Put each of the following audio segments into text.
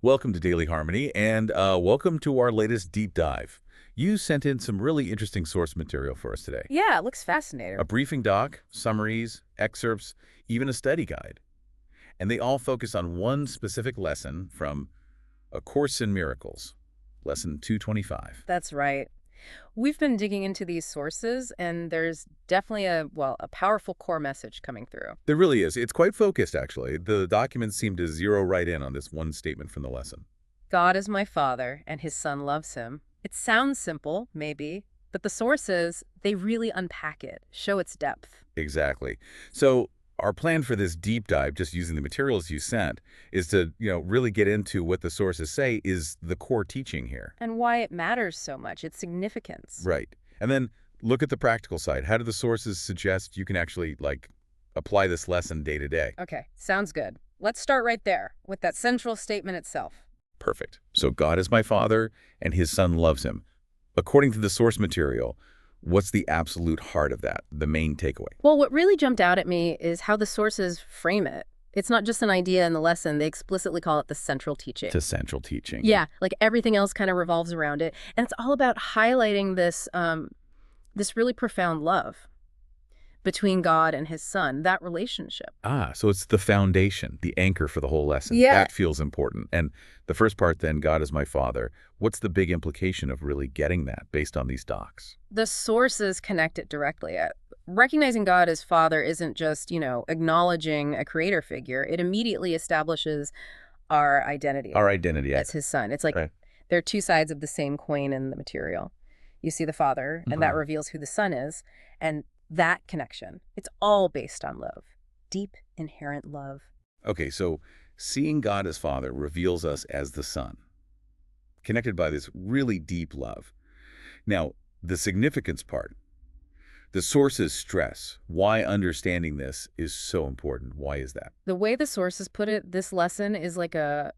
Welcome to Daily Harmony, and welcome to our latest deep dive. You sent in some really interesting source material for us today. Yeah, it looks A fascinating. briefing doc, summaries, excerpts, even a study guide. And they all focus on one specific lesson from A Course in Miracles, lesson 225. That's right. We've been digging into these sources, and there's definitely a powerful core message coming through. There really is. It's quite focused, actually. The documents seem to zero right in on this one statement from the lesson. God is my father, and his son loves him. It sounds simple, maybe, but the sources, they really unpack it, show its depth. Exactly. So our plan for this deep dive, just using the materials you sent, is to, really get into what the sources say is the core teaching here. And why it matters so much, its significance. Right. And then look at the practical side. How do the sources suggest you can actually, apply this lesson day to day? Okay, sounds good. Let's start right there, with that central statement itself. Perfect. So God is my father, and his son loves him. According to the source material, what's the absolute heart of that, the main takeaway? Well, what really jumped out at me is how the sources frame it. It's not just an idea in the lesson, they explicitly call it the central teaching. To central teaching. Yeah, like everything else kind of revolves around it. And it's all about highlighting this really profound love between God and his son, that relationship. Ah, so it's the foundation, the anchor for the whole lesson. Yeah. That feels important. And the first part then, God is my father. What's the big implication of really getting that based on these docs? The sources connect it directly. Recognizing God as father isn't just, acknowledging a creator figure. It immediately establishes our identity Our identity. as his son. It's like Right. they're two sides of the same coin in the material. You see the father, and that reveals who the son is. And that connection, it's all based on love, deep, inherent love. Okay, so seeing God as Father reveals us as the Son, connected by this really deep love. Now, the significance part, the sources stress why understanding this is so important. Why is that? The way the sources put it, this lesson is like a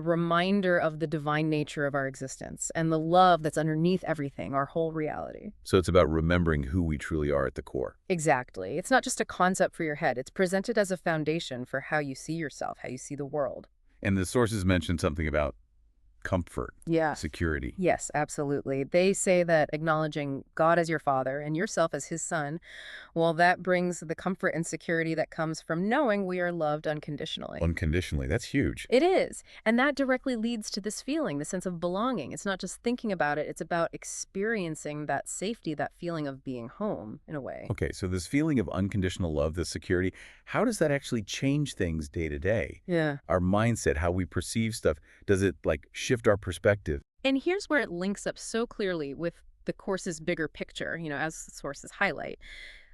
reminder of the divine nature of our existence and the love that's underneath everything, our whole reality. So it's about remembering who we truly are at the core. Exactly. It's not just a concept for your head. It's presented as a foundation for how you see yourself, how you see the world. And the sources mention something about comfort, Yeah. security. Yes, absolutely. They say that acknowledging God as your father and yourself as his son, well, that brings the comfort and security that comes from knowing we are loved unconditionally. Unconditionally. That's huge. It is. And that directly leads to this feeling, the sense of belonging. It's not just thinking about it, it's about experiencing that safety, that feeling of being home in a way. Okay, so this feeling of unconditional love, this security, how does that actually change things day to day? Yeah. Our mindset, how we perceive stuff, does it shift our perspective? And here's where it links up so clearly with the course's bigger picture, as the sources highlight.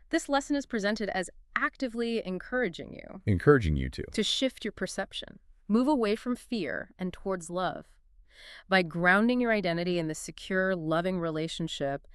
This lesson is presented as actively encouraging you Encouraging you to. to shift your perception, move away from fear and towards love. By grounding your identity in the secure, loving relationship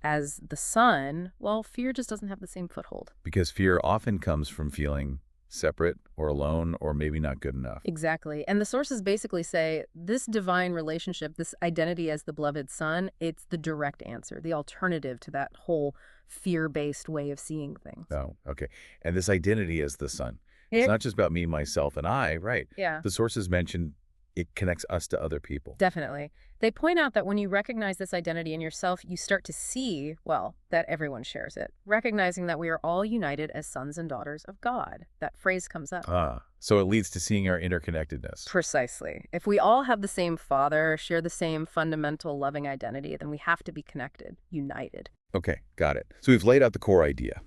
as the son, well, fear just doesn't have the same foothold. Because fear often comes from feeling separate or alone or maybe not good enough. Exactly. And the sources basically say this divine relationship, this identity as the beloved son, it's the direct answer, the alternative to that whole fear-based way of seeing things. Oh, okay. And this identity as the son. It's Yeah. not just about me, myself, and I, right? Yeah. The sources mention it connects us to other people. Definitely. They point out that when you recognize this identity in yourself, you start to see, well, that everyone shares it. Recognizing that we are all united as sons and daughters of God. That phrase comes up. Ah, so it leads to seeing our interconnectedness. Precisely. If we all have the same father, share the same fundamental loving identity, then we have to be connected, united. Okay, got it. So we've laid out the core idea.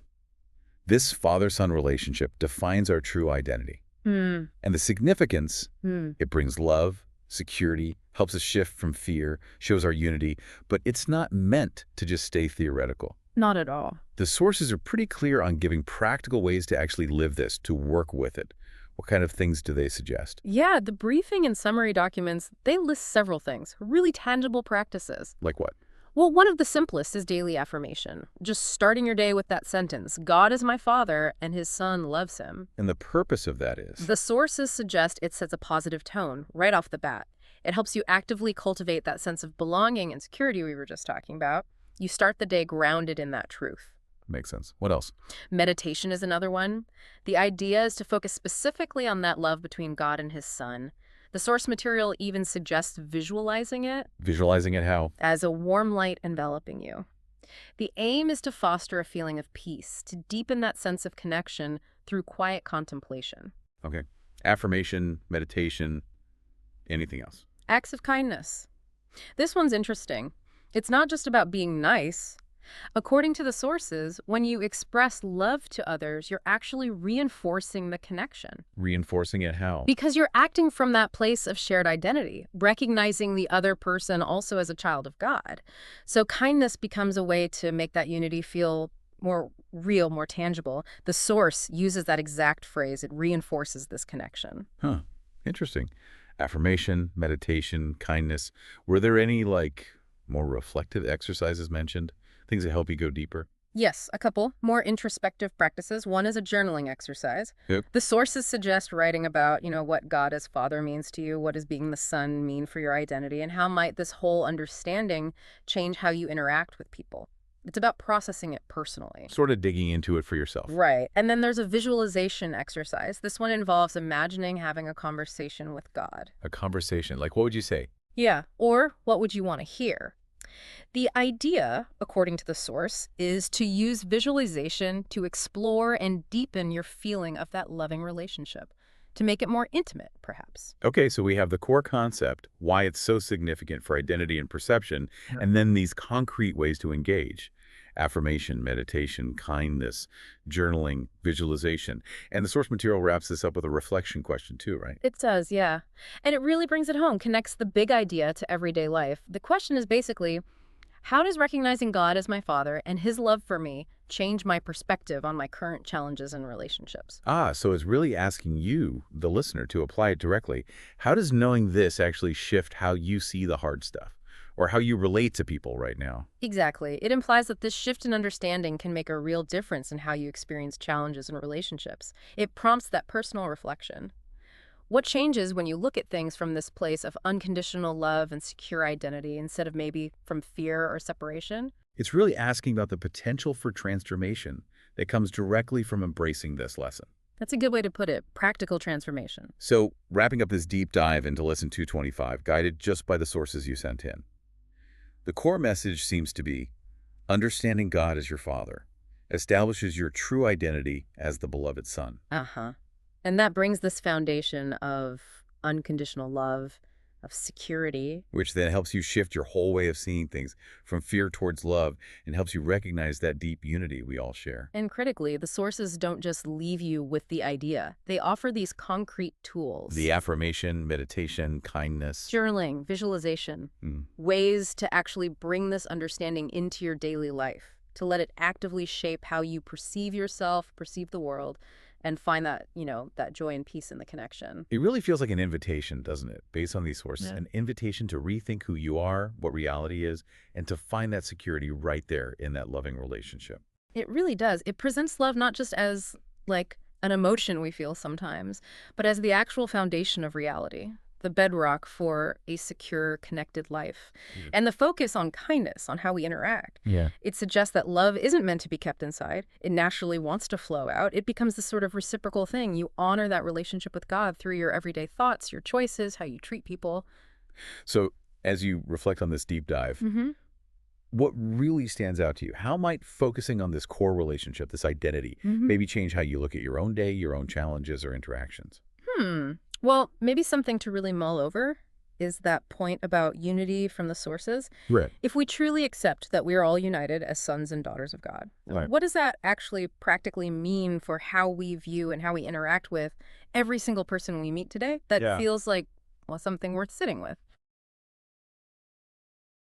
This father-son relationship defines our true identity. Hmm. And the significance, Hmm. it brings love, security, helps us shift from fear, shows our unity, but it's not meant to just stay theoretical. Not at all. The sources are pretty clear on giving practical ways to actually live this, to work with it. What kind of things do they suggest? Yeah, the briefing and summary documents, they list several things, really tangible practices. Like what? Well, one of the simplest is daily affirmation. Just starting your day with that sentence, God is my father and his son loves him. And the purpose of that is? The sources suggest it sets a positive tone right off the bat. It helps you actively cultivate that sense of belonging and security we were just talking about. You start the day grounded in that truth. Makes sense. What else? Meditation is another one. The idea is to focus specifically on that love between God and his son. The source material even suggests visualizing it Visualizing it how? as a warm light enveloping you. The aim is to foster a feeling of peace, to deepen that sense of connection through quiet contemplation. Okay. Affirmation, meditation, anything else? Acts of kindness. This one's interesting. It's not just about being nice. According to the sources, when you express love to others, you're actually reinforcing the connection. Reinforcing it how? Because you're acting from that place of shared identity, recognizing the other person also as a child of God. So kindness becomes a way to make that unity feel more real, more tangible. The source uses that exact phrase. It reinforces this connection. Huh. Interesting. Affirmation, meditation, kindness. Were there any, more reflective exercises mentioned? Things that help you go deeper? Yes, a couple more introspective practices. One is a journaling exercise. Yep. The sources suggest writing about, what God as Father means to you, what does being the Son mean for your identity, and how might this whole understanding change how you interact with people. It's about processing it personally. Sort of digging into it for yourself. Right. And then there's a visualization exercise. This one involves imagining having a conversation with God. A conversation. What would you say? Yeah. Or what would you want to hear? The idea, according to the source, is to use visualization to explore and deepen your feeling of that loving relationship, to make it more intimate, perhaps. Okay, so we have the core concept, why it's so significant for identity and perception, and then these concrete ways to engage. Affirmation, meditation, kindness, journaling, visualization. And the source material wraps this up with a reflection question too, right? It does, yeah. And it really brings it home, connects the big idea to everyday life. The question is basically, how does recognizing God as my Father and his love for me change my perspective on my current challenges and relationships? So it's really asking you, the listener, to apply it directly. How does knowing this actually shift how you see the hard stuff or how you relate to people right now? Exactly. It implies that this shift in understanding can make a real difference in how you experience challenges and relationships. It prompts that personal reflection. What changes when you look at things from this place of unconditional love and secure identity instead of maybe from fear or separation? It's really asking about the potential for transformation that comes directly from embracing this lesson. That's a good way to put it, practical transformation. So, wrapping up this deep dive into Lesson 225, guided just by the sources you sent in. The core message seems to be, understanding God as your Father establishes your true identity as the beloved Son. Uh-huh. And that brings this foundation of unconditional love, of security. Which then helps you shift your whole way of seeing things from fear towards love and helps you recognize that deep unity we all share. And critically, the sources don't just leave you with the idea. They offer these concrete tools. The affirmation, meditation, kindness. Journaling, visualization, ways to actually bring this understanding into your daily life, to let it actively shape how you perceive yourself, perceive the world, and find that, that joy and peace in the connection. It really feels like an invitation, doesn't it? Based on these sources, an invitation to rethink who you are, what reality is, and to find that security right there in that loving relationship. It really does. It presents love not just as, an emotion we feel sometimes, but as the actual foundation of reality, the bedrock for a secure, connected life. And the focus on kindness, on how we interact. It suggests that love isn't meant to be kept inside. It naturally wants to flow out. It becomes this sort of reciprocal thing. You honor that relationship with God through your everyday thoughts, your choices, how you treat people. So as you reflect on this deep dive, what really stands out to you? How might focusing on this core relationship, this identity, maybe change how you look at your own day, your own challenges or interactions? Well, maybe something to really mull over is that point about unity from the sources. Right. If we truly accept that we are all united as sons and daughters of God, what does that actually practically mean for how we view and how we interact with every single person we meet today that feels like, something worth sitting with?